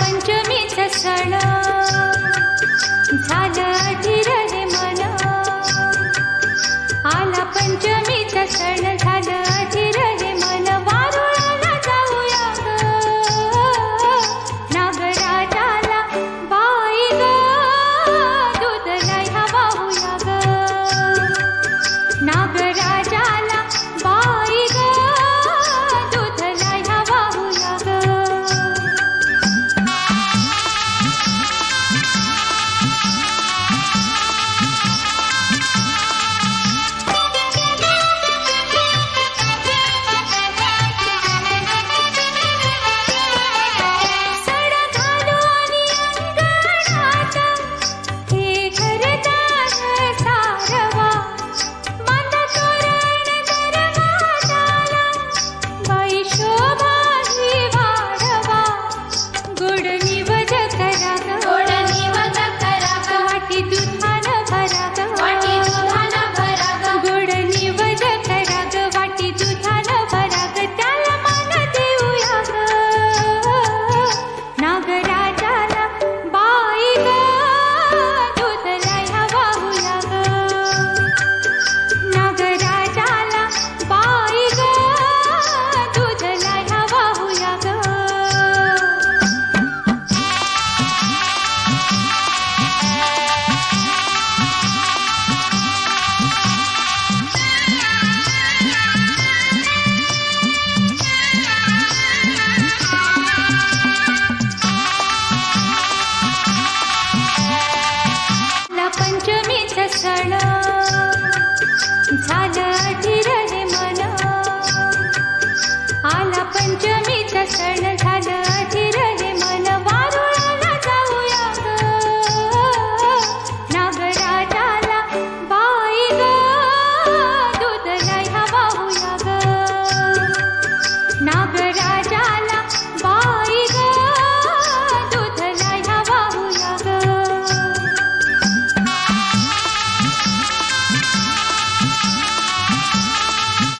पंचमीचा सण झालं अधीर हे मन, आला पंचमीचा सण झालं अधीर हे मन. वारुळाला जाऊया ग नागराजाला बाई ग, दूध न्यायला वाहूया ग नागराजाला बाई ग, दूध न्यायला वाहूया ग. पंचमीचा सण झालं अधीर हे मन, आला पंचमीचा सण झालं अधीर हे मन. वारुळाला जाऊया ग नागराजाला बाई ग, दूध न्यायला वाहूया ग नागरा